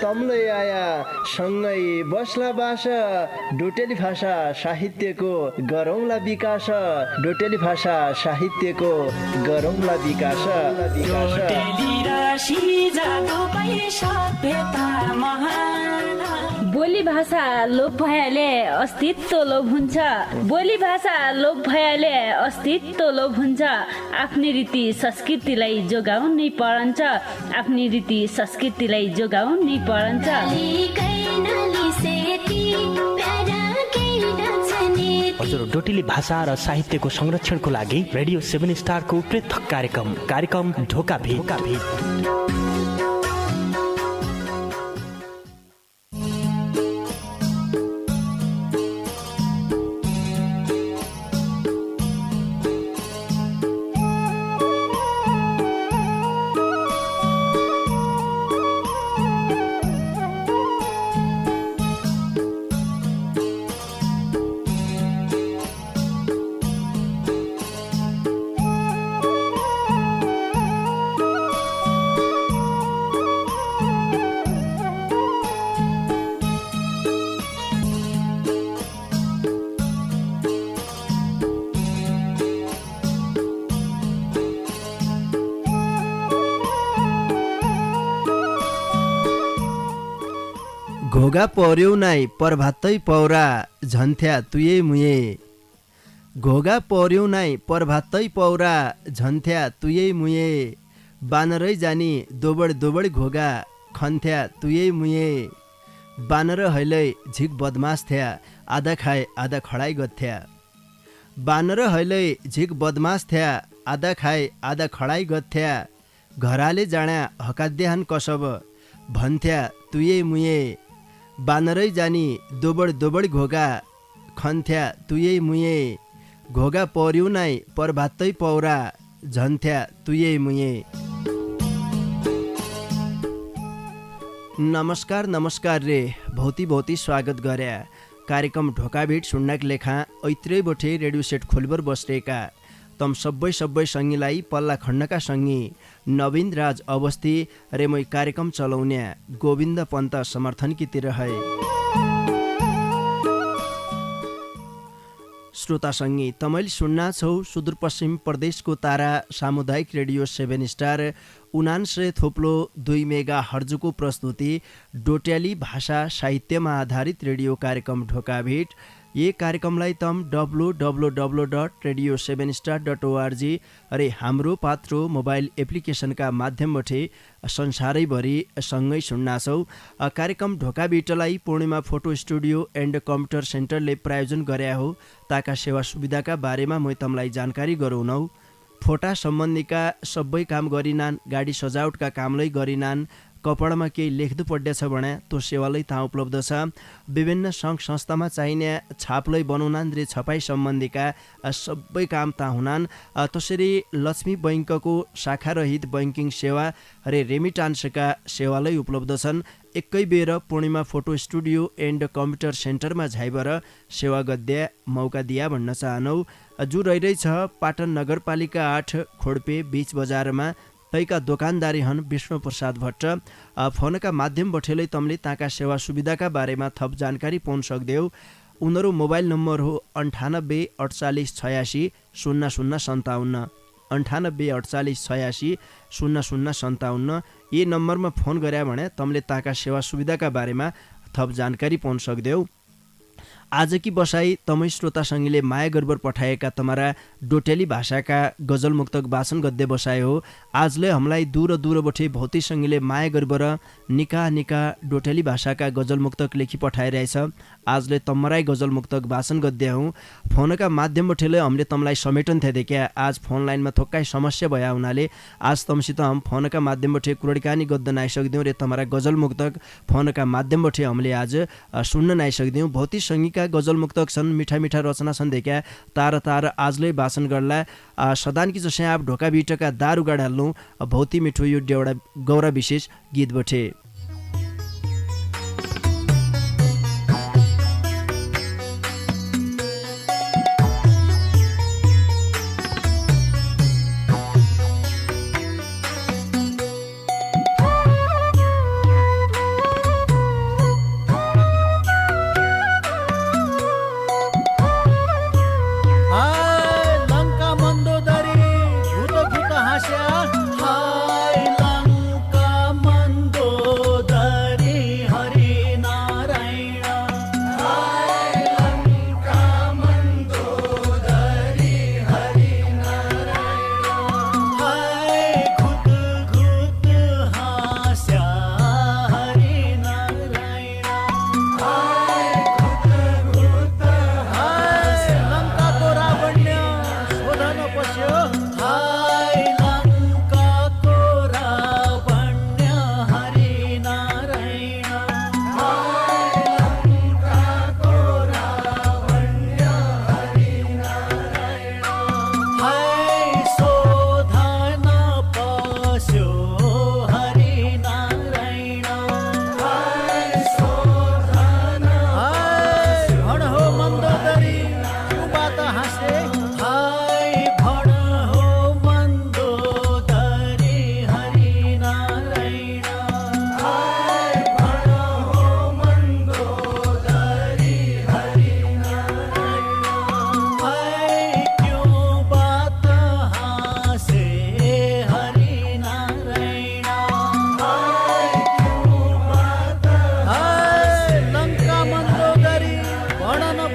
तम्लै आया सँगै बस्ला बास डोटेली भाषा साहित्यको गरौँला विकास डोटेली भाषा साहित्यको गरौँला विकास बोली भाषा लोप भएले अस्तित्व लोप हुन्छ बोली भाषा लोप भएले अस्तित्व लोप हुन्छ आफ्नै रीति संस्कृतिलाई जोगाउनै पर्छ आफ्नै रीति संस्कृतिलाई जोगाउनै पर्छ हजुर डोटेली भाषा र साहित्यको संरक्षणको लागि रेडियो 7 स्टारको पृथक कार्यक्रम ढोका भेट घोगा पर्यौ नाइ परभातै पौरा झन्थ्या तुये मुये घोगा पर्यौ नाइ परभातै पौरा झन्थ्या तुये मुये बानरै जानी दोबड घोगा खन्थ्या तुये मुये बानर हैलै झिक बदमास थ्या आधा खाए आधा खडाइ गथ्या बानर हैलै झिक बदमास थ्या आधा खाए आधा खडाइ गथ्या घराले जाँडा हकाद्याहान कसब भन्थ्या तुये मुये बानरै जानी दोबड घोगा खन्थ्या तुये मुये घोगा पर्यौ नाइ परभातै पौरा झन्थ्या तुये मुये। नमस्कार रे भौती स्वागत गर्या कार्यक्रम ढोका भेट सुन्नाक लेखा ऐत्रै बोठे रेडियो सेट खोलबर बस्रेका तम सबै सङ्गीलाई पल्ला खण्डका सङ्गी नवीन राज अवस्थी रे मै कार्यक्रम चलाउने गोविन्द पन्त समर्थनकीतिर है श्रोता सङ्गी तमैले सुन्ना छौ सुदूरपश्चिम प्रदेशको तारा सामुदायिक रेडियो 7 स्टार 99.2 मेगा हर्जको प्रस्तुति डोट्याली भाषा साहित्यमा आधारित रेडियो कार्यक्रम ढोका भेट ये कार्यक्रमलाई तम www.radio7star.org अरे हाम्रो पात्रो मोबाइल एप्लिकेसनका माध्यमबाट संसारैभरि सँगै सुन्नाछौ। कार्यक्रम ढोका भेटलाई पूर्णिमा फोटो स्टुडियो एन्ड कम्प्युटर सेन्टरले प्रायोजन गरे हो ताका सेवा सुविधाका बारेमा म तमलाई जानकारी गराउनौ। फोटा सम्बन्धीका सबै काम गरिनान् गाडी सजावटका कामलै गरिनान् कपडामा केही लेख्नु पर्दैछ भने त्यो सेवालै त्यहाँ उपलब्ध छ। विभिन्न सङ्घ संस्थामा चाहिने छापलै बनाउनान् रे छपाई सम्बन्धीका सबै काम त्यहाँ हुनान्। त्यसरी लक्ष्मी बैङ्कको शाखारहित बैङ्किङ सेवा रे रेमिटान्सका सेवालै उपलब्ध छन्। एकै बेर पूर्णिमा फोटो स्टुडियो एन्ड कम्प्युटर सेन्टरमा झाइबर सेवा गद्या मौका दिया भन्न चाहनौ। जो रहिरहेछ पाटन नगरपालिका 8 खोडपे बीच बजारमा तैका दोकानदारी हन् विष्णु प्रसाद भट्ट। फोनका माध्यमबाटै तमले ताका सेवा सुविधाका बारेमा थप जानकारी पाउन सक्दैौ। उनीहरू मोबाइल नम्बर हो 98 48 86 0057 98 48 86 0057। यी नम्बरमा फोन गरे भने तमले ताका सेवा सुविधाका बारेमा थप जानकारी पाउन सक्दैौ। आज की बसाई तमै श्रोता सङ्गीले माया गर्बर पठाएका तमारा डोटेली भाषाका गजल मुक्तक वाचन गद्य बसाए हो। आजले हमलाई दूर बठे भौती सङ्गीले माया गर्बर निका डोटेली भाषाका गजल मुक्तक लेखी पठाइरहेछ। आजले तमराई गजल मुक्तक वाचन गद्य हौँ। फोनका माध्यमबाटै हामीले तमलाई समेटन थिए देखिया आज फोन लाइनमा थोक्काइ समस्या भया हुनाले आज तमसित हम फोनका माध्यमबाट कुरडकानी गद्द नाइसक्दिउँ रे तमरा गजल मुक्तक फोनका माध्यमबाट हामीले आज सुन्न नाइसक्दिउँ। भौती सङ्गीका गजल मुक्तक छन् मिठा रचना छन् देखिया तार आजले वाचन गर्ला सदान की जसै आप ढोका बिटका दारू गाडाल्नु भौती मिठो यो एउटा गौरा विशेष गीत बठे।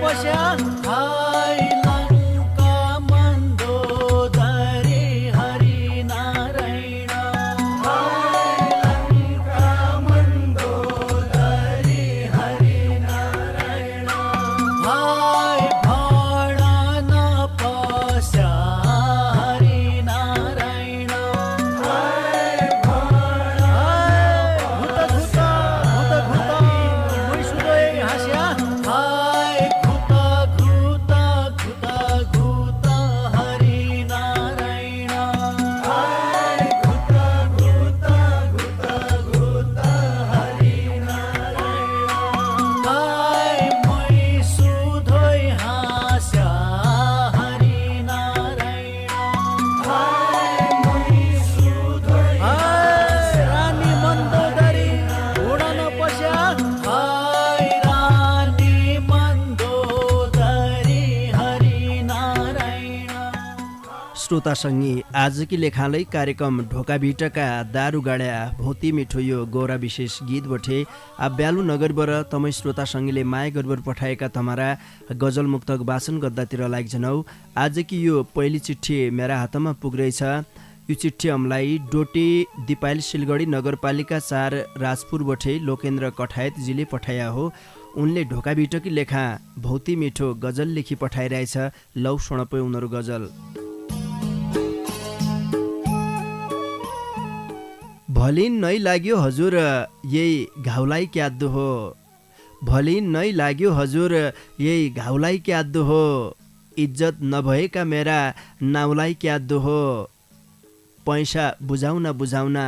पस्या हाय लङ्का मन्दोदरी हरि नारायण हाय लङ्का मन्दोदरी हरि नारायण हाय भाडा नपस्या हरि नारायण हाय भाडा भूत भूत भूत भूत मैसुदै हाँस्या हाय घुत घुत घुत घुत हरि नारायण हाय घुत घुत घुत घुत हरि नारायण हाय मैसुदै हाँस्या हरि नारायण हाय मैसुदै हाय रानी मन्दोदरी उडन पस्या हाय रानी मन्दोदरी हरि नारायण। श्रोतासँगी आजकी लेखालै कार्यक्रम ढोकाभिटका दारुगाड्या भौती मिठो यो गौरा विशेष गीत बठे आ ब्यालु नगरबाट तमै श्रोतासँगीले माया गरबर पठाएका तमारा गजल मुक्तक वाचन गर्दातिर लाग जनौ। आजकी यो पहिली चिठी मेरा हातमा पुग्दैछ। यो चिठी हमलाई डोटे दिपायल सिलगढी नगरपालिका 4 राजपुर बठे लोकेन्द्र कठायतजीले पठाया हो। उनले ढोकाभिटकी लेखा भौती मिठो गजल लेखी पठाइरहेछ। लौ सुनपै उनीहरू गजल। भलिन नै लाग्यो हजुर यही घाउलाई क्याद्दो हो भलिन नै लाग्यो हजुर यही घाउलाई क्याद्दो हो इज्जत नभएका मेरा नाउलाई क्याद्दो हो पैसा बुझाउन बुझाउन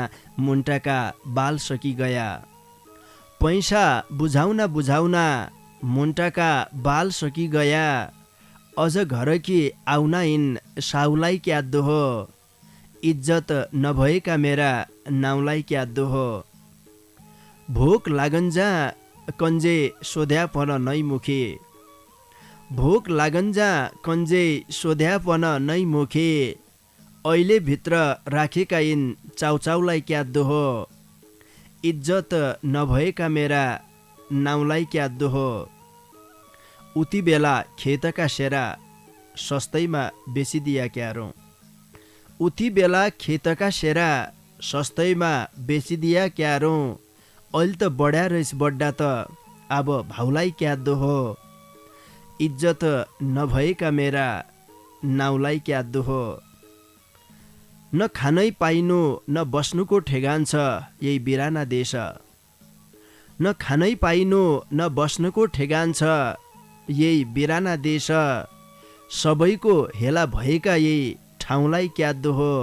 मुन्टाका बाल सकी गया पैसा बुझाउन बुझाउन मुन्टाका बाल सकी गया अझ घरकी आउन इन साउलाई क्याद्दो हो इज्जत नभएका मेरा नाउलाई क्याद्दो हो भोक लागन्जा कन्जे सोध्यापन नै मुखे भोक लागन्जा कन्जे सोध्यापन नै मुखे अहिले भित्र राखेका यिन चाउचाउलाई क्याद्दो हो इज्जत नभएका मेरा नाउलाई क्याद्दो हो उति बेला खेतका सेरा सस्तैमा बेचिदिया क्यारो उति बेला खेतका सेरा सस्तैमा बेचिदिया क्यारो अहिले त बढ्या रहेछ बड्डा त अब भाउलाई क्याद्दो हो इज्जत नभएका मेरा नाउलाई क्याद्दो हो न खानै पाइनु न बस्नुको ठेगान छ यही बिराना देश न खानै पाइनु न बस्नुको ठेगान छ यही बिराना देश सबैको हेला भएका यही ठाउँलाई क्याद्दो हो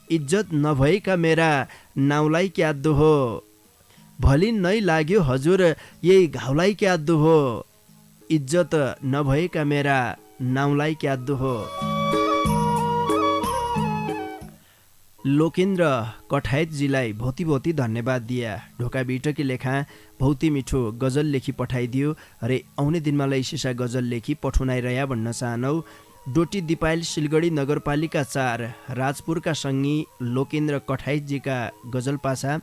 इज्जत नभएका मेरा नाउलाई क्याद्दो हो भलिन नै लाग्यो हजुर यही घाउलाई क्याद्दो हो इज्जत नभएका मेरा नाउलाई क्याद्दो हो लोकेन्द्र कठायतजीलाई भौती भौती धन्यवाद दिया ढोकाभिटकी लेखा भौती मिठो गजल लेखी पठाइदियो अरे आउने दिनमा लै सिसा गजल लेखी पठाउनाइरह्या भन्न चाहनौ डोटी दिपायल सिलगढी नगरपालिका 4 राजपुरका सङ्गी लोकेन्द्र कठायतजीका गजल पासा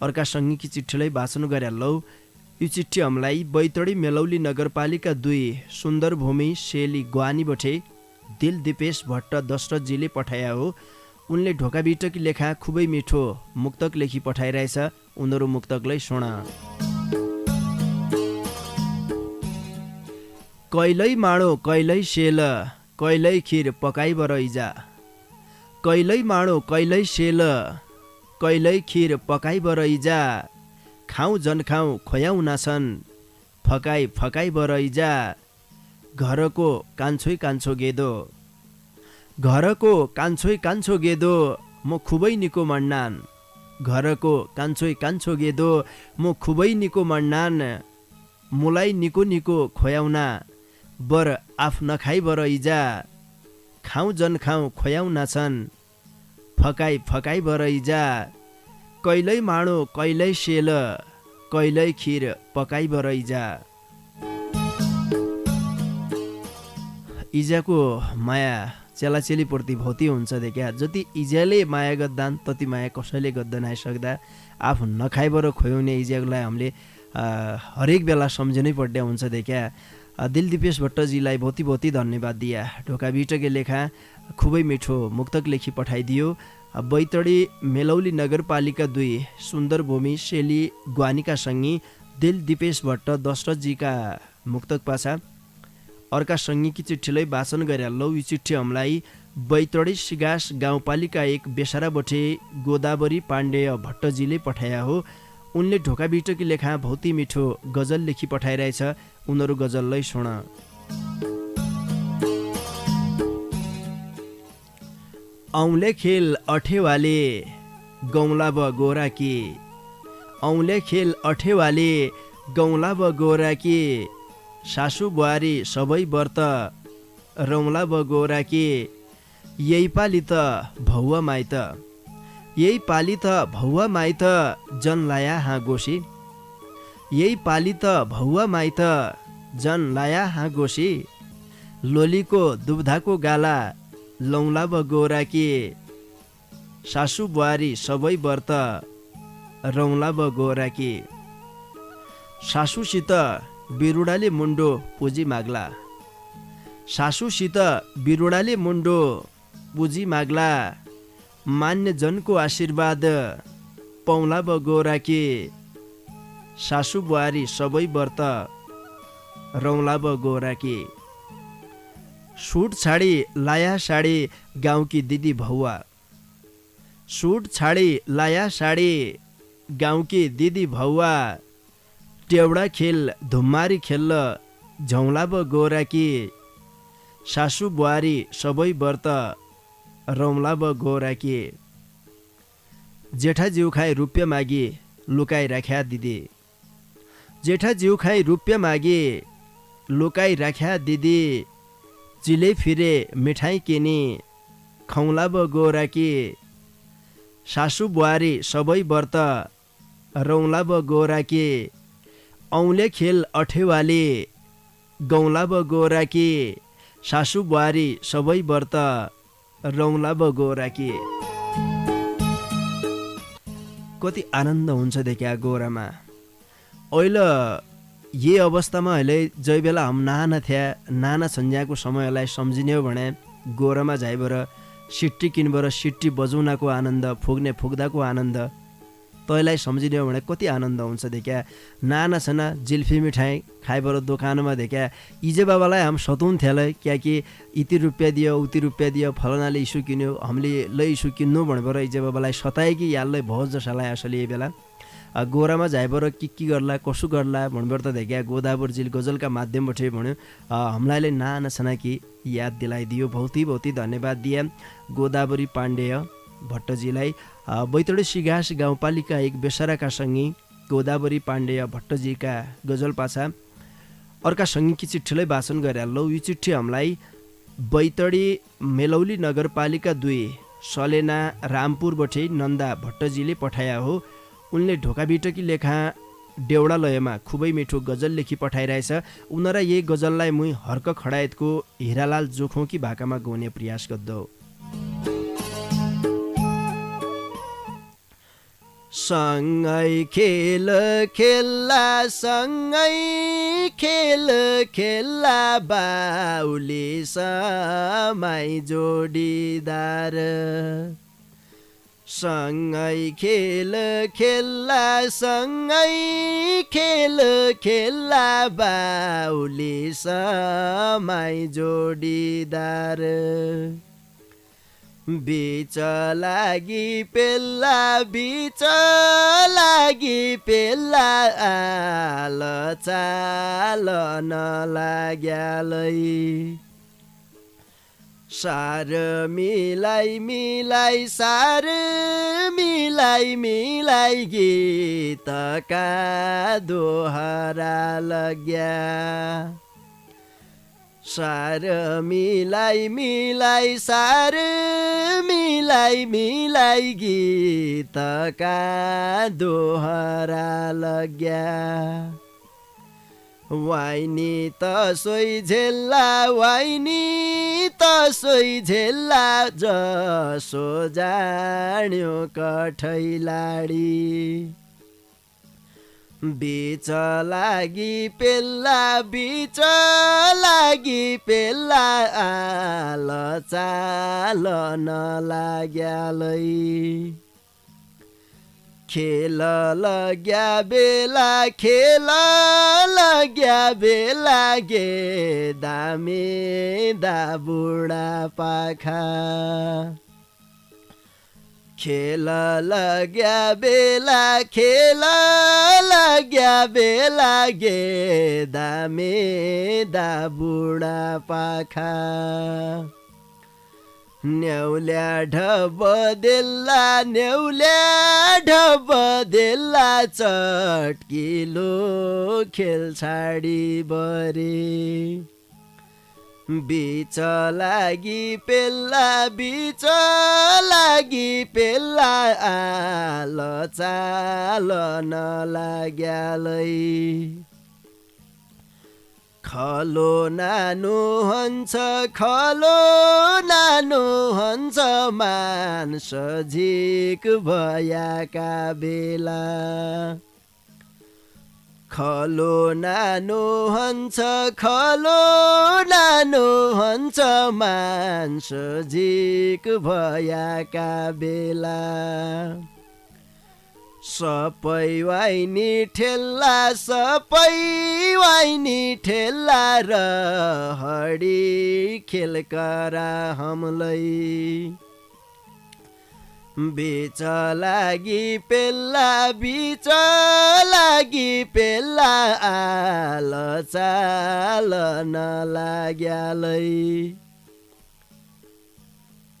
अर्का सङ्गीकी चिठीलाई वाचन गरे लौ यो चिठी हमलाई बैतडी मेलौली नगरपालिका 2 सुन्दर भूमि सेली ग्वानी बठे दिल दिपेश भट्ट दशरथजीले पठाया हो उनले ढोकाभिटकी लेखा खुबै मिठो मुक्तक लेखी पठाइरहेछ उनीहरू मुक्तकलाई सुन कैलै माडो कैलै सेल कैलै खिर पकाइब रैजा कैलै माडो कैलै सेल कैलै खिर पकाइब रैजा खाऊ जन खाऊ खोयाउना छन् फकाइ फकाइब रैजा घरको कान्छोइ कान्छो गेदो घरको कान्छोइ कान्छो गेदो म खुबै निको मन्नान घरको कान्छोइ कान्छो गेदो म खुबै निको मन्नान मुलाई निको निको खोयाउना बर आफ नखाइ बर इजा खाऊ जन खाऊ खोयाउना छन् फकाइ फकाइ बर इजा कैलै माडो कैलै सेल कैलै खिर पकाइ बर इजा इजाको माया चेलाचेलीप्रति भौती हुन्छ देखा जति इजाले माया गर्दान तति माया कसैले गर्दैन आइसक्दा आफू नखाइबाट खोयाउने इजालाई हामीले हरेक बेला सम्झनै पर्ने हुन्छ देखा दिल दिपेश भट्टजीलाई बहुत बहुत धन्यवाद दिया। ढोका बिटके लेखा खुबै मिठो मुक्तक लेखी पठाइदियो। बैतडी मेलौली नगरपालिका 2 सुन्दर भूमि शेली ग्वानिका सङ्गी दिल दिपेश भट्ट दशरथजीका मुक्तक पाछा अर्का सङ्गीकी चिठीलाई वाचन गरे लौ। यी चिठी हमलाई बैतडी सिगास गाउँपालिका 1 बेसारा बठे गोदावरी पाण्डेय भट्टजीले पठाया हो। उनले ढोका बिटकी लेखा भौती मिठो गजल लेखी पठाइरहेछ। उनीहरू गजललाई सुन। औँले खेल अठेवाले गौला ब गोरा के, औँले खेल अठेवाले गौला ब गोरा के, सासु बुहारी सबै व्रत रौला ब गोरा के, यही पाली त भौवा माइत, यही पाली त भौवा माइत जन लाया हाँ गोसी, यही पाली त भौवा माइत जन लाया हाँ गोसी, लोलीको दुब्धाको गाला लौला ब गोरा के, सासु बुहारी सबै व्रत रौला ब गोरा के, सासूसित बिरुडाले मुन्डो पुजी माग्ला, सासूसित बिरुडाले मुन्डो पुजी माग्ला, मान्य जनको आशीर्वाद पौला ब गोरा के, सासु बुहारी सबै व्रत रौला ब गोरा के, सूट छाडी लाया साडी गाउँकी दिदी भौवा, सूट छाडी लाया साडी गाउँकी दिदी भौवा, टेउडा खेल धुम्मारी खेल्ल झौला ब गोरा के, सासु बुहारी सबै व्रत रौला ब गोरा के, जेठा जिउ खाई रुपियाँ मागी लुकाई राख्या दिदी, जेठा जिउ खाई रुपियाँ मागी लुकाई राख्या दिदी, चिले फिरे मिठाई किनी खौला ब गोरा के, सासु बुहारी सबै व्रत रौला ब गोरा के, औँले खेल अठेवाले गौला ब गोरा के, सासु बुहारी सबै व्रत रौला ब गोरा के। कति आनन्द हुन्छ देखिया गोरामा। अहिले यही अवस्थामा अहिले जय बेला हम नाना थिया नाना सन्ज्याको समयलाई सम्झिने हो भने गोरामा जाइबर सिट्टी किनबर सिट्टी बजाउनको आनन्द, फुक्ने फुक्दाको आनन्द तैँलाई सम्झिने हो भने कति आनन्द हुन्छ देखिया। नाना छना जिल्फी मिठाई खाइबर दोकानमा देखिया इजे बाबालाई हम सताउन थियालै क्याकि इति रुपियाँ दियो उति रुपियाँ दियो फलनाले इस्यु किन्यो हामीले ल इस्यु किन्नु भनेर इजे बाबालाई सताए कि यालै भोज जसालाई असली यही बेला गोरामा जाइबर के गर्ला कसो गर्ला भनेर त देखिया गोदावरी जिल गजलका माध्यमबाट भन्यो हामीलाई नाना छना कि याद दिलाइदियो। बहुत धन्यवाद दिए गोदावरी पाण्डेय भट्टजीलाई। बैतडी सिगास गाउँपालिका 1 बेसाराका सङ्गी गोदावरी पाण्डेय भट्टजीका गजल पाछा अर्का सङ्गीकी चिठीलाई वाचन गरे लौ। यो चिठी हामीलाई बैतडी मेलौली नगरपालिका 2 सलेना रामपुरबाट नन्दा भट्टजीले पठाया हो। उनले ढोका बिटकी लेखा देउडालयमा खुबै मिठो गजल लेखी पठाइरहेछ। उनरा यही गजललाई मुई हर्क खडायतको हिरालाल जोखौकी भाकामा गाउने प्रयास गर्दो। सँगै खेल खेल्ला सँगै खेल खेल्ला बाउली समाई जोडीदार, सँगै खेल खेल्ला सँगै खेल खेल्ला बाउली समाई जोडीदार, बीच लागि पेल्ला बीच लागि पेल्ला आल चाल नलाग्यालै, सार मिलाई मिलाई सार मिलाई मिलाई गीतका दोहरा लग्या, सार मिलाई मिलाई सार मिलाई मिलाई गीतका दोहरा लग्या, वाइनी त सोही झेल्ला वाइनी त सोही झेल्ला जसो जान्यो कठैलाडी, बीच लागि पेल्ला बीच लागि पेल्ला आल चाल नलाग्यालै खेल लाग्या बेला खेल लाग्या बेला गे दामे दा बुढा पाखा खेल लाग्या बेला खेल लाग्या बेला गे दामे दा बुढा पाखा न्याउल्या ढब देल्ला न्याउल्या ढब देल्ला चटकिलो खेल छाडी बरे बीच लागि पेल्ला बीच लागि पेल्ला आल चाल नलाग्यालै खलो नानु हन्छ खलो नानु हन्छ मानस झिक भयाका बेला खलो नानु हन्छ खलो नानु हन्छ मानस झिक भयाका बेला सबै वाइनी ठेल्ला सबै वाइनी ठेल्ला र हडी खेल करा हमलै बीच लागि पेल्ला बीच लागि पेल्ला आल चाल नलाग्यालै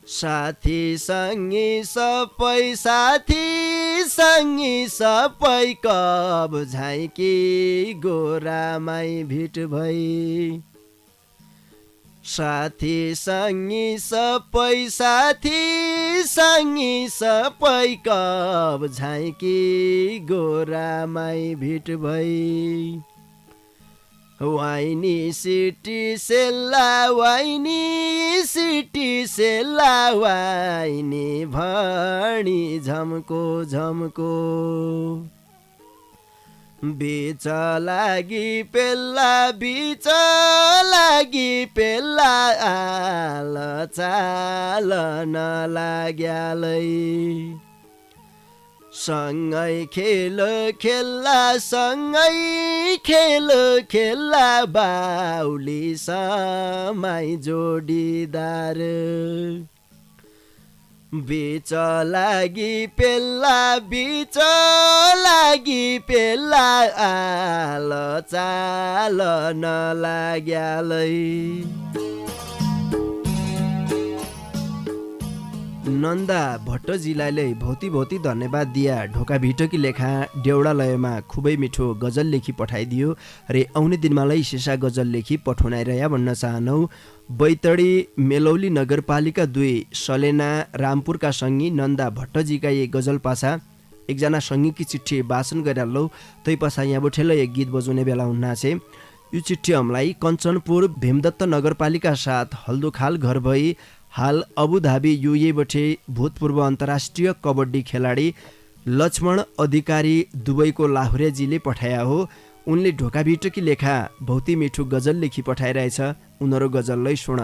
साथी सङ्गी सबै साथी सङ्गी सबै कब झाइकी गोरामाई भिट भई साथी सङ्गी सबै साथी सङ्गी सबै कब झाइकी गोरामाई भिट भई वाइनी सिटी सेल्ला वाइनी सिटी सेल्ला वाइनी भणी झम्को झम्को बीच लागि पेल्ला बीच लागि पेल्ला आल चाल नलाग्यालै सँगै खेल खेल्ला सँगै खेल खेल्ला बाउली समाई जोडीदार बीच लागि पेल्ला बीच लागि पेल्ला आल चाल नलाग्यालै नन्दा भट्टजीलाई भौती भौती धन्यवाद दिया ढोका भिटकी लेखा देउडालयमा खुबै मिठो गजल लेखी पठाइदियो रे आउने दिनमालाई शेषा गजल लेखी पठाउनाइरह्या भन्न चाहनौ बैतडी मेलौली नगरपालिका 2 सलेना रामपुरका सङ्गी नन्दा भट्टजीका एक गजल पासा एकजना सङ्गीकी चिठी वाचन गरिहाल्लौ तै पछा यहाँ बोठेल एक गीत बजाउने बेला हुन्ना छे यो चिठी हमलाई कञ्चनपुर भीमदत्त नगरपालिका 7 हल्दोखाल घर भई हाल अबुधाबी युए बठे भूतपूर्व अन्तर्राष्ट्रिय कबड्डी खेलाडी लक्ष्मण अधिकारी दुबईको लाहुरेजीले पठाया हो उनले ढोका भिटकी लेखा भौती मिठो गजल लेखी पठाइरहेछ उनीहरू गजललाई सुन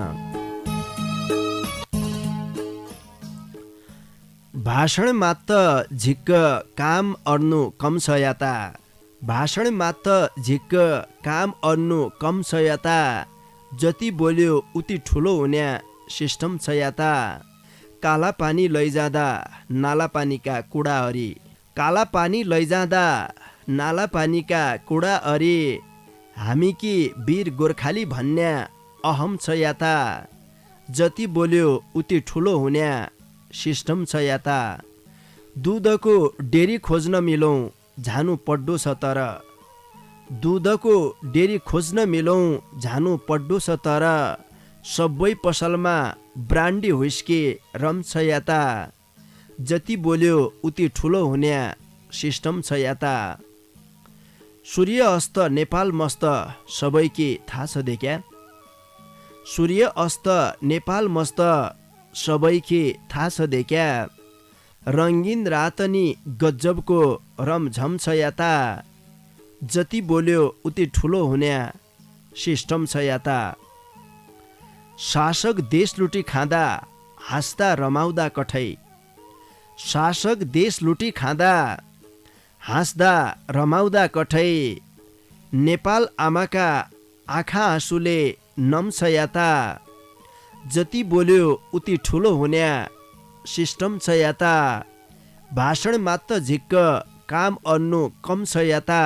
भाषण मात्र झिक्क काम अर्नु कम छ याता भाषण मात्र झिक्क काम अर्नु कम छ याता जति बोल्यो उति ठुलो हुने सिस्टम छ याता काला पानी लैजाँदा नाला पानीका कुडा हरी काला पानी लैजाँदा नाला पानीका कुडा अरे हामी कि वीर गोर्खाली भन्ने अहम छ याता जति बोल्यो उति ठुलो हुने सिस्टम छ याता दुधको डेरी खोज्न मिलौँ झानु पड्डो छ तर दुधको डेरी खोज्न मिलौँ झानु पड्डो छ तर सबै पसलमा ब्रान्डी हुस्की रम छ याता जति बोल्यो उति ठुलो हुने सिस्टम छ याता सूर्य अस्त नेपाल मस्त सबैकी थाहा छ देख्या सूर्य अस्त नेपाल मस्त सबैकी थाहा छ देख्या रङ्गीन रातनी गजबको रमझम छ याता जति बोल्यो उति ठुलो हुने सिस्टम छ याता। शासक देश लुटी खाँदा हाँस्दा रमाउँदा कठै। शासक देश लुटी खाँदा हाँस्दा रमाउँदा कठै। नेपाल आमाका आँखा आँसुले नम्छ याता। जति बोल्यो उति ठुलो हुने सिस्टम छ याता। भाषण मात्र झिक्क काम अन्नु कम छ याता।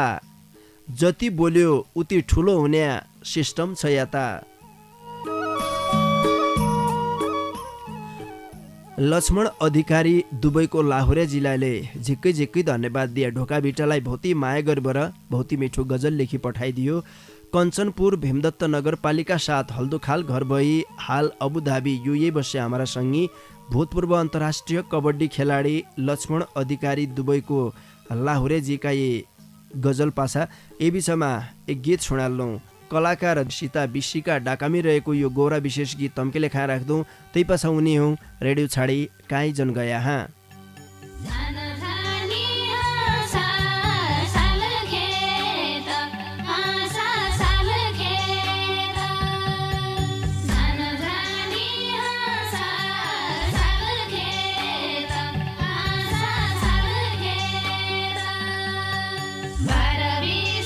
जति बोल्यो उति ठुलो हुने सिस्टम छ याता। लक्ष्मण अधिकारी दुबईको लाहुरे जिल्लाले झिक्कै झिक्कै धन्यवाद दिए। ढोका बिटालाई भौती माया गरेर भौती मिठो गजल लेखी पठाइदियो। कञ्चनपुर भीमदत्त नगरपालिका 7 हल्दोखाल घर भई हाल अबुधाबी यूए बसे हमारा संगी भूतपूर्व अन्तर्राष्ट्रिय कबड्डी खेलाडी लक्ष्मण अधिकारी दुबईको लाहुरे जी का ये गजल पासा। ए बिचमा एक गीत सुनाल्नु। कलाकार सीता विशीका डाकामी रहेको यो गौरा विशेष गीत तम्केले खाए राख्दौँ। त्यही पासा उनी हौँ रेडियो छाडी काहीँ जन गया हाँ।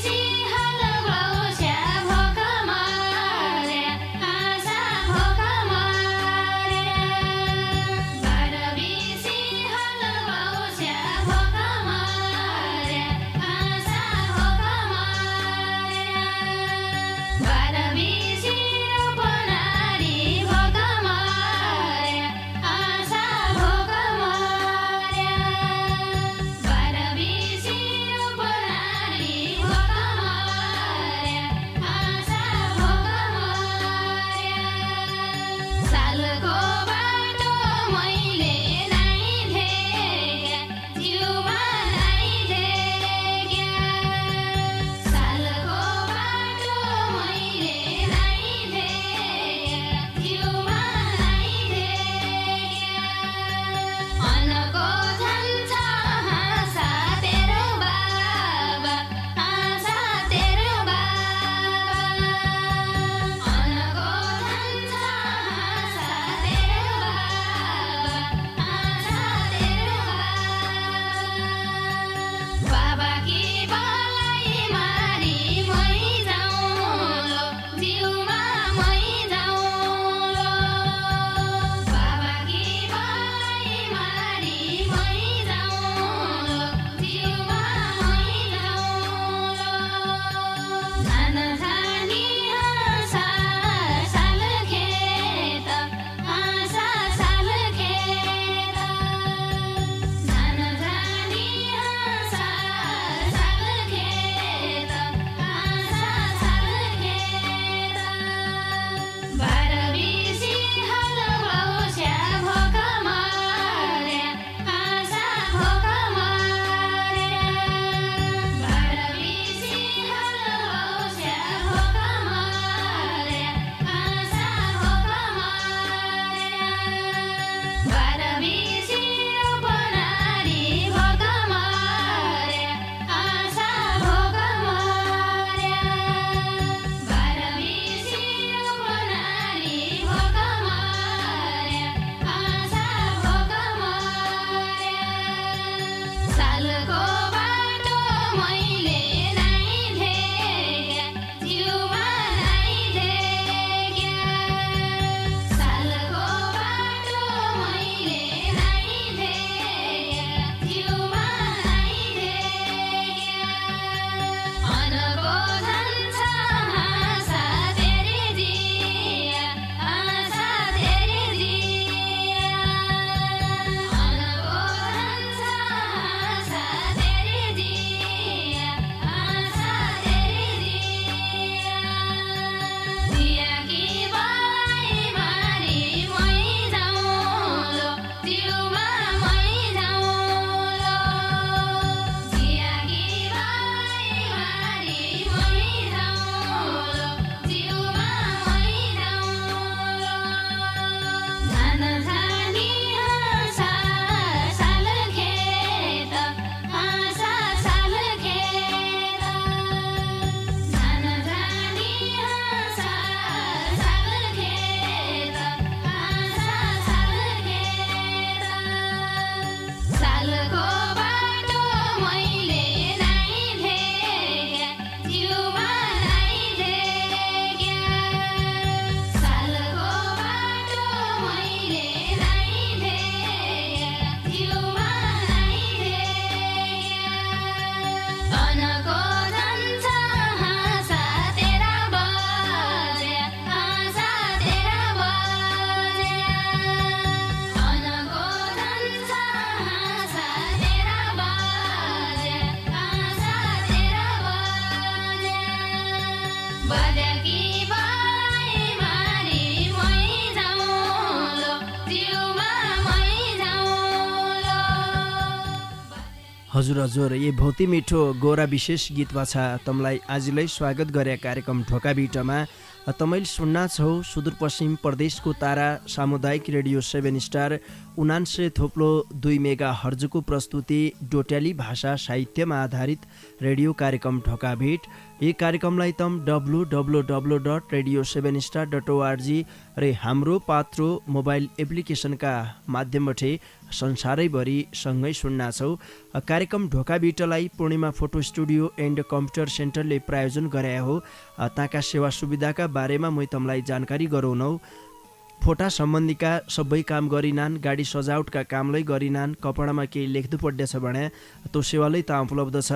See हजुर ये भौती मिठो गोरा विशेष गीत बाछा तमलाई आजलाई स्वागत गरे कार्यक्रम ढोका बिटमा तपाईले सुन्ना छौ सुदूरपश्चिम प्रदेशको तारा सामुदायिक रेडियो 7 स्टार 99.2 मेगा हर्जको प्रस्तुति डोट्याली भाषा साहित्यमा आधारित रेडियो कार्यक्रम ढोका भेट। यी कार्यक्रमलाई तम www.radio7star.org र हाम्रो पात्रो मोबाइल एप्लिकेसनका माध्यमबाट संसारैभरि सँगै सुन्ना छौ। कार्यक्रम ढोका बिटलाई पूर्णिमा फोटो स्टुडियो एन्ड कम्प्युटर सेन्टरले प्रायोजन गरे हो। ताका सेवा सुविधाका बारेमा मै तमलाई जानकारी गराउनौ। फोटा सम्बन्धीका सबै काम गरिनान्, गाडी सजावटका कामलाई गरिनान्, कपडामा केही लेख्नु पर्दैछ भने त्यो सेवालै ता उपलब्ध छ।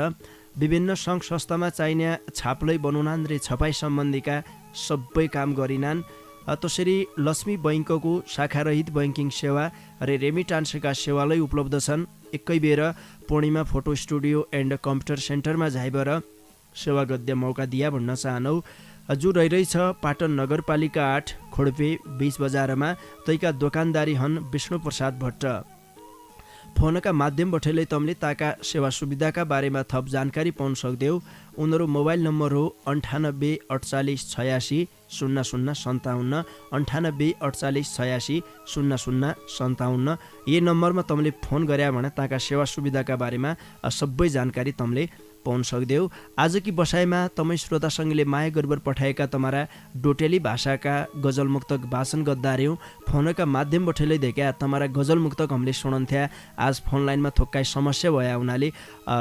विभिन्न सङ्घ संस्थामा चाहिने छापलाई बनाउनान् र छपाई सम्बन्धीका सबै काम गरिनान्। त्यसरी लक्ष्मी बैङ्कको शाखारहित बैङ्किङ सेवा र रेमिटान्सका सेवालाई उपलब्ध छन्। एकै बेर पूर्णिमा फोटो स्टुडियो एन्ड कम्प्युटर सेन्टरमा झाइबर सेवा गद्य मौका दिया भन्न चाहनौ। जो रहिरहेछ पाटन नगरपालिका 8 खोडपे 20 बजारमा। तैका दोकानदारी हन विष्णु प्रसाद भट्ट। फोनका माध्यमबाटै तमले ताका सेवा सुविधाका बारेमा थप जानकारी पाउन सक्दैौ। उनीहरू मोबाइल नम्बर हो 98 48 86 0057 98 48 86 0057। यही नम्बरमा तमले फोन गरे भने ताका सेवा सुविधाका बारेमा सबै जानकारी तमले पाउन सक्दैौ। आजकी बसाइमा तमै श्रोता सङ्घले माया गर्बर पठाएका तमारा डोटेली भाषाका गजल मुक्तक वाचन गद्दार्यौँ। फोनका माध्यमबाट देखा तमारा गजल मुक्तक हामीले सुनन्थ्या। आज फोन लाइनमा थोक्काइ समस्या भए हुनाले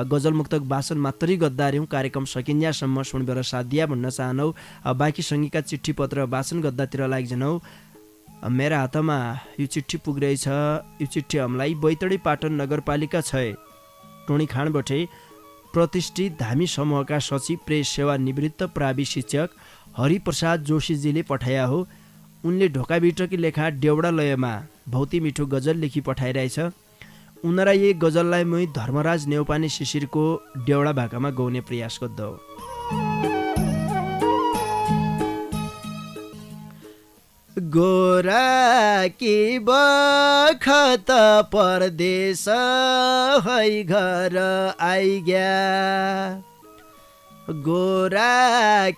गजल मुक्तक वाचन मात्रै गद्दार्यौँ। कार्यक्रम सकिन्यासम्म सुनबेर साथ दिया भन्न चाहनौ। बाँकी सङ्घीका चिठी पत्र वाचन गद्दातिर लाग्जनौ। मेरा हातमा यो चिठी पुगिरहेछ। यो चिठी हामीलाई बैतडी पाटन नगरपालिका 6 टोणी खाँडबाटै प्रतिष्ठित धामी समूहका सचिव प्रेस सेवा निवृत्त प्रावि शिक्षक हरिप्रसाद जोशीजीले पठाया हो। उनले ढोका बिटकी लेखा देउडा लयमा भौती मिठो गजल लेखी पठाइरहेछ। उनरा यी गजललाई मै धर्मराज नेउपाने शिशिरको देउडा भाकामा गाउने प्रयास गर्दौ। गोरा की बखत परदेश है घर आइग्या। गोरा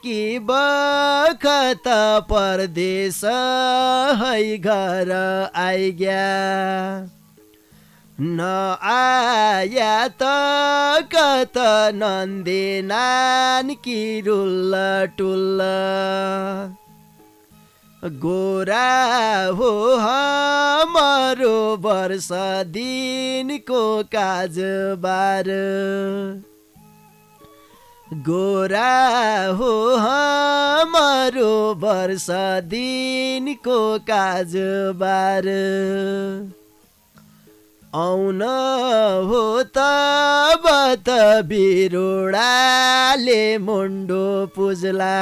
की बखत परदेश है घर आइग्या। न आया त कत नन्दे नान की रुल्ल टुल्ल। गोरा हो हमारो वर्ष दिनको काजबार। गोरा हो हमारो वर्ष दिनको काजबार। आउन हो तब त बिरुडाले मुन्डो पुज्ला।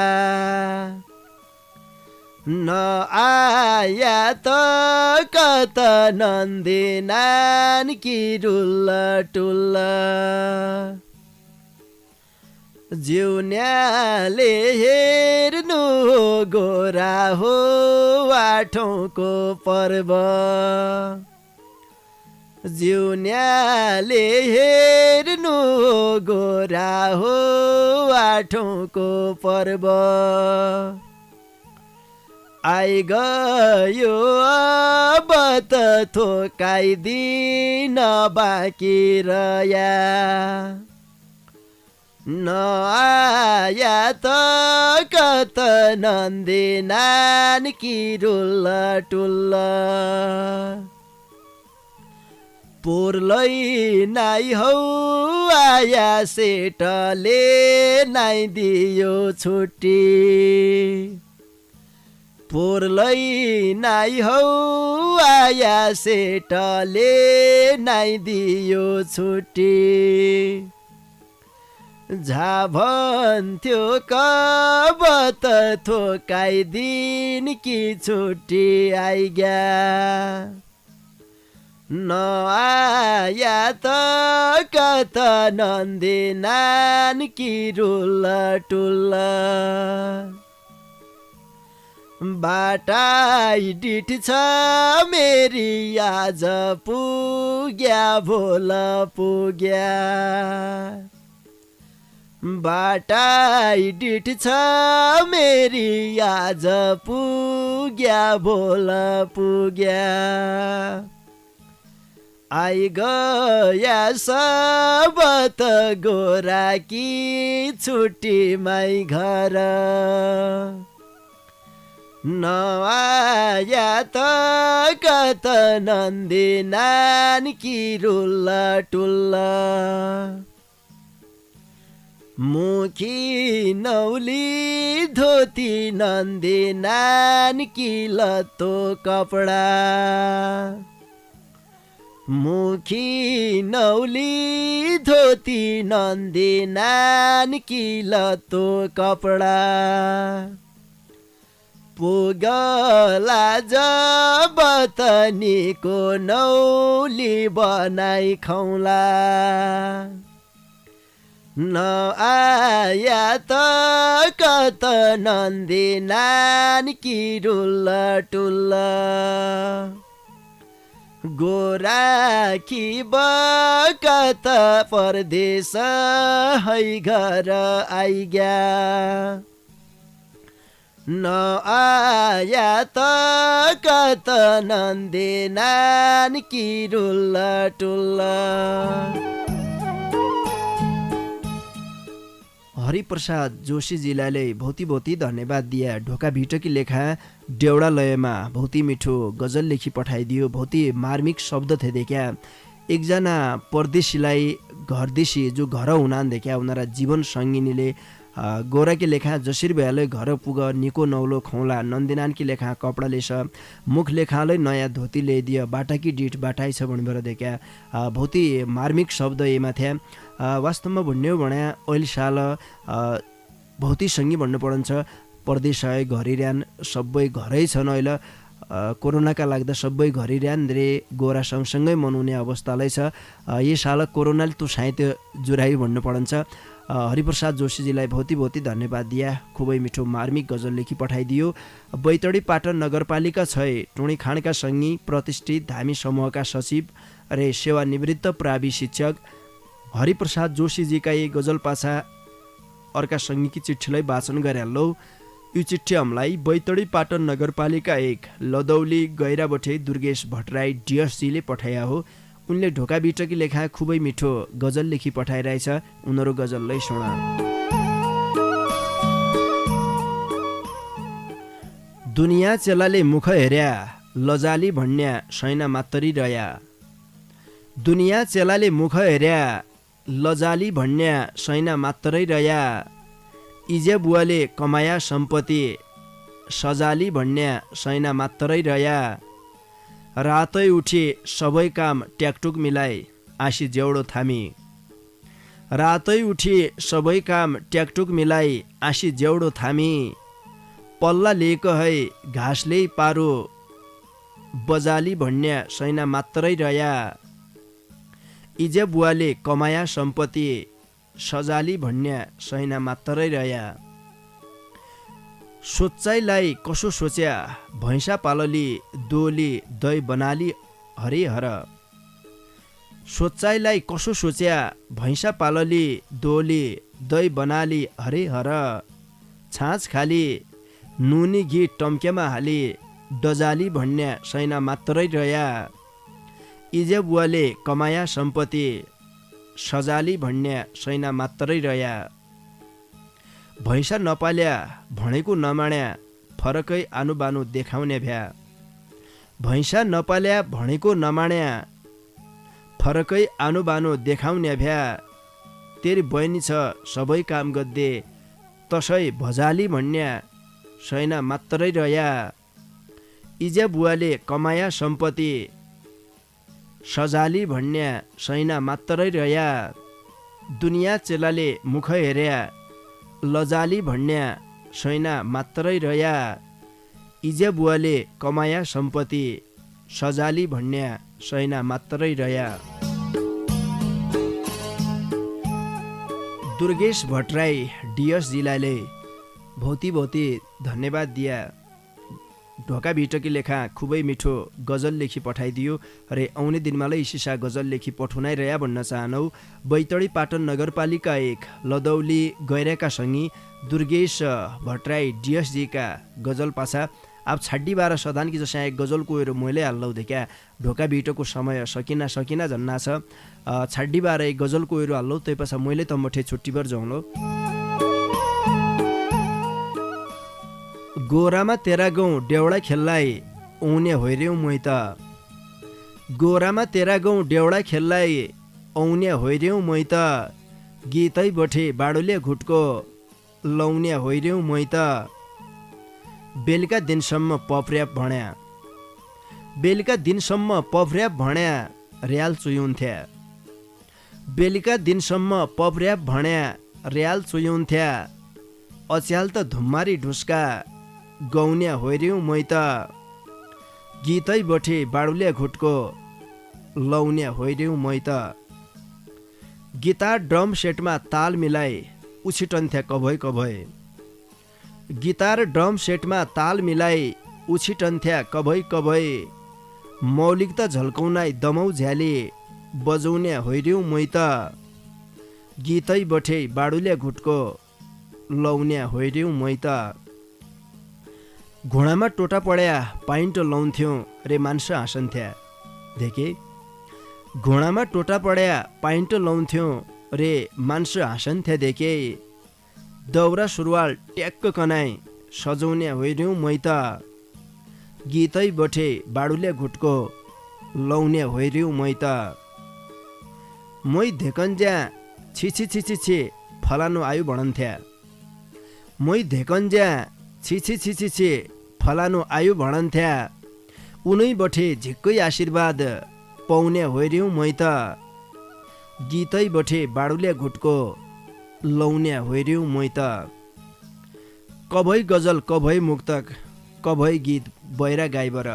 न आया त कत नन्दे नान की रुल्ल टुल्ल। जिउन्याले हेर्नु गोरा हो आठौँको पर्व। जिउन्याले हेर्नु गोरा हो आठौँको पर्व। आइ गयो अब त थोकाइदिन बाँकी रया। न आया त कत नन्दे नान की रुल्ल टुल्ल। पोर्लै नाइ हौ आया सेटले नाइ दियो छुट्टी। पोर्लै नाइ हौ आया सेटले नाइ दियो छुट्टी। झा भन्थ्यो कब त थोकाइदिन की छुट्टी आइग्या। न आया त कत नन्दे नान की रुल्ल टुल्ल। बाटाइ डिठ छ मेरी आज पुग्या भोल पुग्या बाटाइ डिठ छ मेरी आज पुग्या भोल पुग्या आई गया सब त गोरा कि छुट्टी माई घर नआया त कत नन्दी नानकी रुल्ल टुल्ल मुखी नौली धोती नन्दी नानकी लत्तो कपडा मुखी नौली धोती नन्दी नानकी लत्तो कपडा पुगला जब तनिको नौली बनाई खौला नआया त कत नन्दी नानकी रुल्ल टुल्ल गोराखी बकत परदेश है घर आइग्या नआया त कत नन्दी नानकी रुल्ल टुल्ल हरिप्रसाद जोशीजीलाई भौती भौती धन्यवाद दिया। ढोका भिटकी लेखा डेउडा लयमा भौती मिठो गजल लेखी पठाइदियो। भौती मार्मिक शब्द थे देखा। एकजना परदेशीलाई घरदेशी जो घर हुनान् देखा उनीहरा जीवन सङ्गिनीले गोराकी लेखा जसरी भएलै घर पुग निको नौलो खौला नन्दिनानकी लेखा कपडा लेस मुख लेखालै नयाँ धोती ल्याइदियो बाटाकी डिठ बाटाइ छ भनेर देखा। भौती मार्मिक शब्द एमा थिया। वास्तवमा भन्ने हो भने अहिले साल भौती सङ्गी भन्नु पर्छ परदेश आए घरिरहन सबै घरै छन्। अहिले कोरोनाका लाग्दा सबै घरिरहन रे गोरा सँगसँगै मनाउने अवस्थालाई छ। यो साल कोरोनाले तो साहित्य जुराई भन्नु पर्छ। हरिप्रसाद जोशीजीलाई भौती भौती धन्यवाद दिया। खुबै मिठो मार्मिक गजल लेखी पठाइदियो। बैतडी पाटन नगरपालिका 6 टुणी खाँडका सङ्गी प्रतिष्ठित धामी समूहका सचिव रे सेवानिवृत्त प्रावि शिक्षक हरिप्रसाद जोशीजीका यी गजल पाछा अर्का सङ्गीकी चिठीलाई वाचन गरेलौ। यो चिठी हामीलाई बैतडी पाटन नगरपालिका 1 लदौली गैराबठे दुर्गेश भट्टराई डिएसजीले पठाया हो। उनले ढोका बिटकी लेखा खुबै मिठो गजल लेखी पठाइरहेछ। उनीहरू गजललाई सुना। दुनियाँ चेलाले मुख हेर्या लजाली भन्या सैना मात्तरी रया। दुनियाँ चेलाले मुख हेर्या लजाली भन्या सैना मात्रै रया। इजे बुवाले कमाया सम्पत्ति सजाली भन्या सैना मात्रै रया। रातै उठी सबै काम ट्याकटुक मिलाइ आशी जेउडो थामी। रातै उठी सबै काम ट्याकटुक मिलाइ आशी जेउडो थामी। पल्ला लिएको है घाँसले पारो बजाली भन्या सैना मात्रै रया। इजे बुवाले कमाया सम्पत्ति सजाली भन्या सैना मात्रै रया। सोच्चाइलाई कसो सोच्या भैँसा पालली दोली दही बनाली हरिहर। सोच्चाइलाई कसो सोच्या भैँसा पालली दोली दही बनाली हरिहर। छाँच खाली नुनी घी टम्केमा हाली डजाली भन्या सैना मात्रै रया। इजे बुवाले कमाया सम्पत्ति सजाली भन्या सैना मात्रै रया। भैँसा नपाल्या भनेको नमान्या फरकै आनुबानु देखाउने भ्या। भैँसा नपाल्या भनेको नमान्या फरकै आनुबानु देखाउने भ्या। तेरी बहिनी छ सबै काम गद्दे तसै भजाली भन्या सैना मात्रै रया। इजे बुवाले कमाया सम्पत्ति सजाली भन्या सैना मात्रै रया। दुनियाँ चेलाले मुख हेर्या लजाली भन्या सैना मात्रै रया। इजे बुवाले कमाया सम्पत्ति सजाली भन्या सैना मात्रै रया। दुर्गेश भट्टराई डिएसजीलाई भौती भौती धन्यवाद दिया। ढोका भिटकी लेखा खुबै मिठो गजल लेखी पठाइदियो रे आउने दिनमालै सिसा गजल लेखी पठाउनाइ रया भन्न चाहनौ। बैतडी पाटन नगरपालिका 1 लदौली गैरेका संगी दुर्गेश भट्टराई डीएस जी का गजल पासा आप छाड्डी 12 सदान की जसा एक गजल को मैले हाल्लौ देखा ढोका भिटको समय सकिना जन्ना छ छाड्डी 12 एक गजल को हाल्लौ तै पछा मैले त मठे छुट्टी भर जाउँलो। गोरामा तेरा गौँ डेउडा खेल्लाई औने होइर्यौ मै त गोरामा तेरा गौँ डेउडा खेल्लाई औने होइर्यौ मै त गीतै बठे बाडुले घुटको लौने होइर्यौ मै त बेलुका दिनसम्म पफ्र्याप भन्या बेलुका दिनसम्म पफ्र्याप भन्या र्याल चुयुन्थ्या बेलुका दिनसम्म पफ्र्याप भन्या र्याल चुयुन्थ्या अच्याल त धुम्मारी ढुस्का गौन्या होइर्यौ मै त गीतै बठे बाडुले घुटको लौन्या होइर्यौ मै त गिटार ड्रम सेटमा ताल मिलाइ उछिटन्थ्या कभै कभै गिटार ड्रम सेटमा ताल मिलाइ उछिटन्थ्या कभै कभै मौलिकता झल्काउनाइ दमौ झ्याले बजाउने होइर्यौ मै त गीतै बठे बाडुले घुटको लौन्या होइर्यौ मै त घोडामा टोटा पड्या पाइन्ट लाउँथ्यौँ रे मान्छे हाँसन्थ्या देखे घोडामा टोटा पड्या पाइन्ट लाउँथ्यौँ रे मान्छे हाँसन्थ्या देखे दौरा सुरुवाल ट्याक्क कनाइ सजाउने होइर्यौ मै त गीतै बठे बाडुले घुटको लौने होइर्यौ मै त मै धेकन्ज्या छिछि छिछि छि फलानु आयु भणन्थ्या मै धेकन्ज्या छिछि छिछि छि फलानु आयु भणन्थ्या उनै बठे झिक्कै आशीर्वाद पाउने होइर्यौ मै त गीतै बठे बाडुले घुटको लौने होइर्यौ मै त कभै गजल कभै मुक्तक कभै गीत बहिरा गाइबर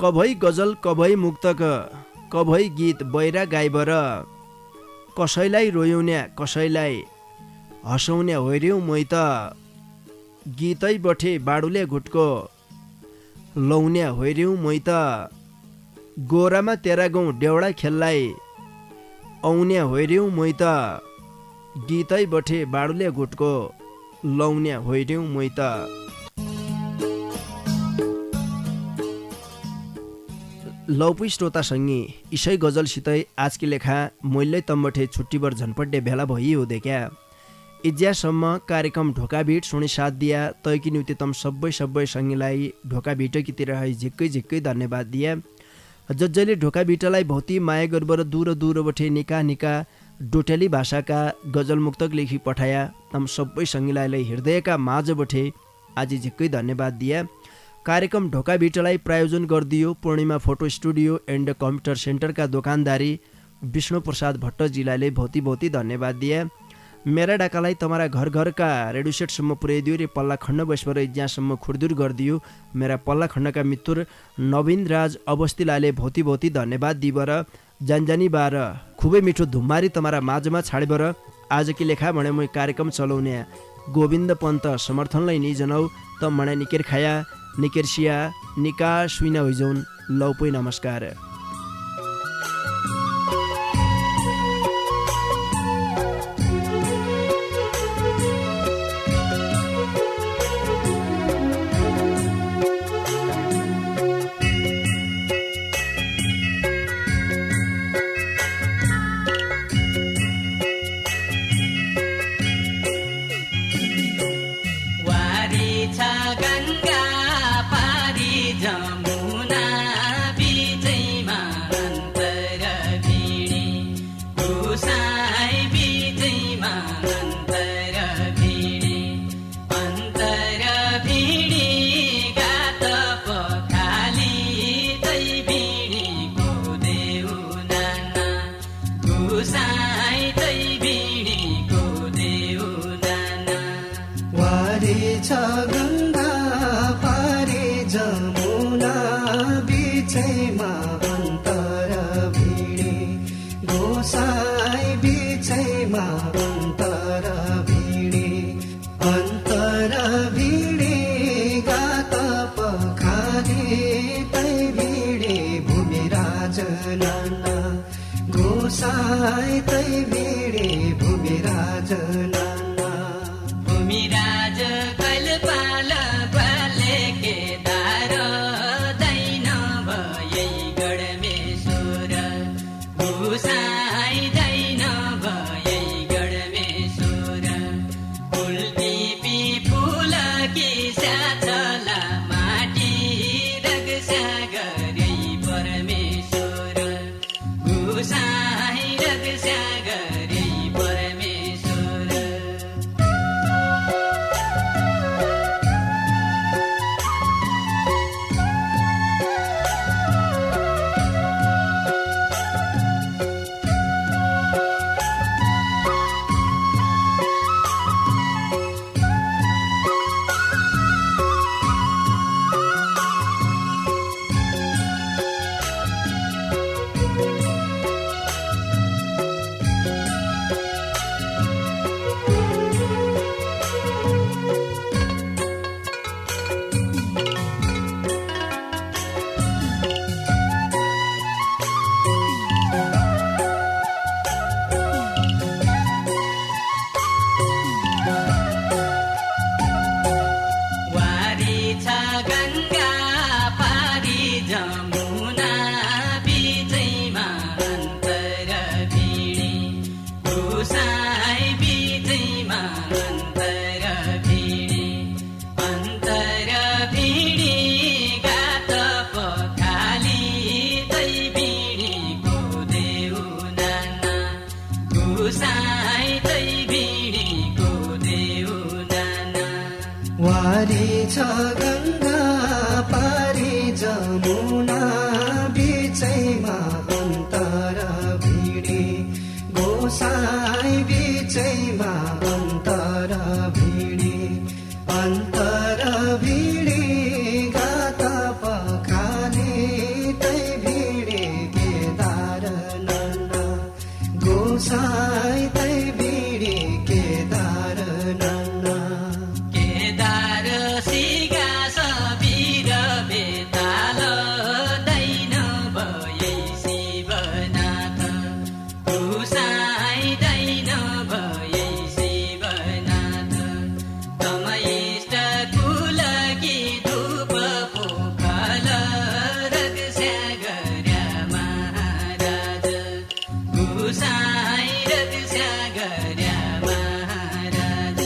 कभै गजल कभै मुक्तक कभै गीत बहिरा गाइबर कसैलाई रोयौन्या कसैलाई हँसाउने होइर्यौ मै त गीतै बठे बाडुले घुटको लौने होइर्यौ मै त गोरामा तेरा गौँ डेउडा खेल्लाई औने होइर्यौ मै त गीतै बठे बाडुले घुटको लौने होइर्यौ मै त लौपी श्रोता सङ्गी इसै गजलसितै आजकी लेखा मैले तम्बठे छुट्टीभर झन्पड्डे भेला भइयो देख्या इज्यासम्म कार्यक्रम ढोका भिट सुनि साथ दिया तैकी निम्ति तम सबै सङ्गीलाई ढोका भिटकीतिर है झिक्कै धन्यवाद दिया जसले ढोका भिटलाई भौती माया गर्बर दूर बठे निका डोटेली भाषाका गजल मुक्तक लेखी पठाया तम सबै सङ्गीलाई हृदयका माझ बठे आज झिक्कै धन्यवाद दिया कार्यक्रम ढोका भिटलाई प्रायोजन गरिदियो Purnima photo studio and computer सेन्टरका दोकानदारी विष्णु प्रसाद भट्टजीलाई भौती धन्यवाद दिया मेरा डाकालाई तमारा घरका रेडियो सेटसम्म पुर्याइदियो रे पल्ला खण्ड बसपर जहाँसम्म खुरदुर गरिदियो मेरा पल्ला खण्डका मित्र नवीन राज अवस्थीलाई भौती धन्यवाद दिबर जानजानी बार खुबै मिठो धुम्मारी तमारा माझमा छाडेबर आजकी लेखा भने म कार्यक्रम चलाउने गोविन्द पन्त समर्थनलाई नि जनाउ त मणा निकेर खाया निकेर सिया निका सुइना होइजौन लौपै नमस्कार। गङ्गा पारी जमुना बिचै गोसाई तै भिडे भूमिराज नाना भूमिराज कलपाल पाले केदार दैन भयै गढमेश्वर गोसाई दैन भयै गढमेश्वर फुल टिपी फुल किसा चला माटी रगसा गरे परमेश्वर गोसाई रगसा गरे परमेश्वर वारी छ गङ्गा पारी जमुना बिचैमा अन्तर भिडी गोसाई बिचैमा अन्तर भिडी गात पखाली तै भिडीको देउ नाना गोसाई तै भिडीको देउ नाना वारी छ गङ्गा पारी जमुना बिचैमा अन्तर भिडे गोसाई बिचैमा अन्तर भिडे गात पखाले तै भिडे केदार नाना गोसाई तै भिडे केदार नाना केदार सिगास वीर बेताल दैन भयै शिवनाथ गोसाई दैन भयै शिवनाथ तमइष्ट कुलकी धूप पोखल रगस्या गर्या महाराज गोसाई रगस्या गर्या महाराज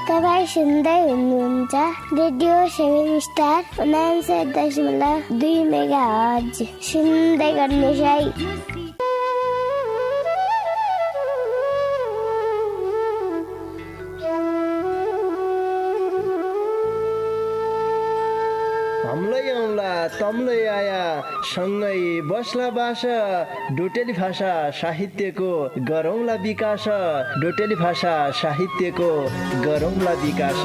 तपाईँ सुन्दै हुनुहुन्छ रेडियो 7 स्टार 99.2 मेगाहर्ज सुन्दै गर्नुहोस् है। हमलै आउँला तम्लै आया सँगै बस्ला बास डोटेली भाषा साहित्यको गरौँला विकास डोटेली भाषा साहित्यको गरौँला विकास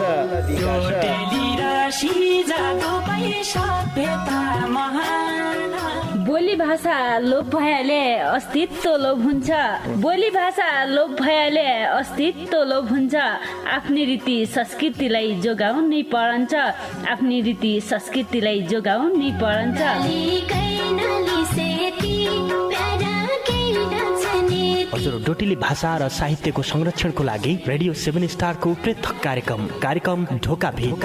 बोली भाषा लोप भएले अस्तित्व लोप हुन्छ बोली भाषा लोप भएले अस्तित्व लोप हुन्छ आफ्नै रीति संस्कृतिलाई जोगाउनै परन्छ आफ्नै रीति संस्कृतिलाई जोगाउनै परन्छ हजुर डोटेली भाषा र साहित्यको संरक्षणको लागि रेडियो 7 स्टारको पृथक कार्यक्रम ढोका भेट